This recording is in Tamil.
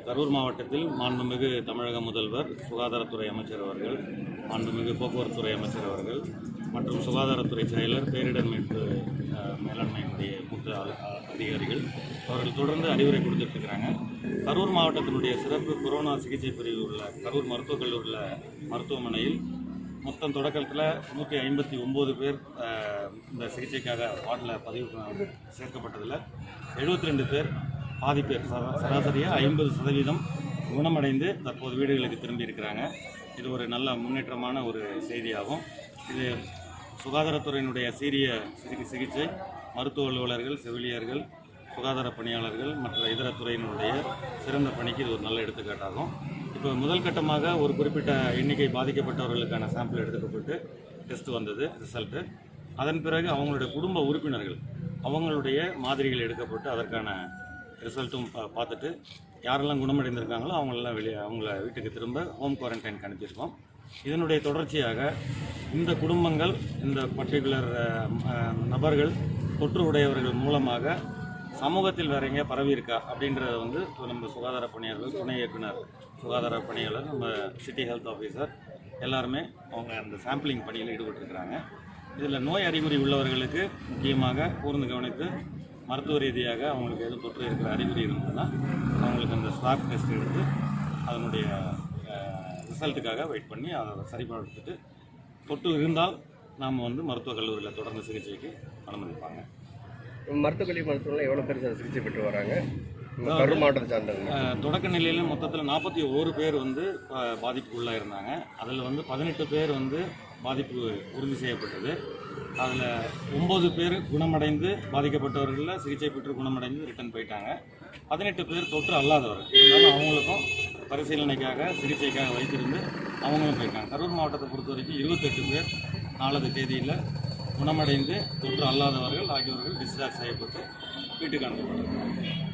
கரூர் மாவட்டத்தில் மாண்புமிகு தமிழக முதல்வர், சுகாதாரத்துறை அமைச்சர் அவர்கள், மாண்புமிகு போக்குவரத்துறை அமைச்சர் அவர்கள் மற்றும் சுகாதாரத்துறை செயலர், பேரிடர் மீட்பு மேலாண்மையினுடைய மூத்த அதிகாரிகள் அவர்கள் தொடர்ந்து அறிவுரை கொடுத்துட்ருக்கிறாங்க. கரூர் மாவட்டத்தினுடைய சிறப்பு கொரோனா சிகிச்சை பிரிவு உள்ள கரூர் மருத்துவக் கல்லூரியில் மருத்துவமனையில் மொத்தம் தொடக்கத்தில் 159 பேர் இந்த சிகிச்சைக்காக வார்டில் பதிவு சேர்க்கப்பட்டதில் 72 பேர் பாதி பேர் சராசரியாக 50% குணமடைந்து தற்போது வீடுகளுக்கு திரும்பி இருக்கிறாங்க. இது ஒரு நல்ல முன்னேற்றமான ஒரு செய்தியாகும். இது சுகாதாரத்துறையினுடைய சீரிய சிகிச்சை, மருத்துவ அலுவலர்கள், செவிலியர்கள், சுகாதார பணியாளர்கள் மற்ற இதர துறையினுடைய சிறந்த பணிக்கு இது ஒரு நல்ல எடுத்துக்காட்டாகும். இப்போ முதல் கட்டமாக ஒரு குறிப்பிட்ட எண்ணிக்கை பாதிக்கப்பட்டவர்களுக்கான சாம்பிள் எடுக்கப்பட்டு டெஸ்ட் வந்தது, ரிசல்ட்டு. அதன் பிறகு அவங்களுடைய குடும்ப உறுப்பினர்கள் அவங்களுடைய மாதிரிகள் எடுக்கப்பட்டு அதற்கான ரிசல்ட்டும் பார்த்துட்டு யாரெல்லாம் குணமடைந்திருக்காங்களோ அவங்கள வீட்டுக்கு திரும்ப ஹோம் குவாரண்டைனுக்கு அனுப்பியிருக்கோம். இதனுடைய தொடர்ச்சியாக இந்த குடும்பங்கள், இந்த பர்டிகுலர் நபர்கள் தொற்று உடையவர்கள் மூலமாக சமூகத்தில் வேற எங்கே பரவி இருக்கா அப்படின்றத வந்து நம்ம சுகாதார பணியாளர்கள், துணை இயக்குனர் சுகாதார பணியாளர், நம்ம சிட்டி ஹெல்த் ஆஃபீஸர் எல்லாருமே அவங்க அந்த சாம்பிளிங் பணியில் ஈடுபட்டிருக்கிறாங்க. இதில் நோய் அறிகுறி உள்ளவர்களுக்கு முக்கியமாக கூர்ந்து கவனித்து மருத்துவ ரீதியாக அவங்களுக்கு எதுவும் தொற்று இருக்கிற அறிகுறி இருந்ததுன்னா அவங்களுக்கு அந்த ஸ்வாப் டெஸ்ட் எடுத்து அதனுடைய ரிசல்ட்டுக்காக வெயிட் பண்ணி அதை சரிப்படுத்திட்டு தொற்று இருந்தால் நாம் வந்து மருத்துவக் கல்லூரியில் தொடர்ந்து சிகிச்சைக்கு அனுமதிப்பாங்க. மருத்துவக் கல்லூரி மருத்துவர்கள் எவ்வளோ பேர் சிகிச்சை பெற்று வராங்க? கரூர் மாவட்டத்தை சார்ந்தவங்க தொடக்க மொத்தத்தில் 41 பேர் வந்து பாதிப்புக்குள்ளாக இருந்தாங்க. அதில் வந்து 18 பேர் வந்து பாதிப்பு உறுதி செய்யப்பட்டது. அதில் 9 பேர் குணமடைந்து, பாதிக்கப்பட்டவர்களில் சிகிச்சை பெற்று குணமடைந்து ரிட்டர்ன் போயிட்டாங்க. 18 பேர் தொற்று அல்லாதவர்கள் இருந்தாலும் அவங்களுக்கும் பரிசீலனைக்காக சிகிச்சைக்காக வைத்திருந்து அவங்களும் போயிருக்காங்க. கரூர் மாவட்டத்தை பொறுத்த வரைக்கும் 28 பேர் நாளது தேதியில் குணமடைந்து தொற்று அல்லாதவர்கள் ஆகியோர்கள் டிஸ்சார்ஜ் செய்யப்பட்டு வீட்டுக்கு அனுப்பப்பட்டிருக்காங்க.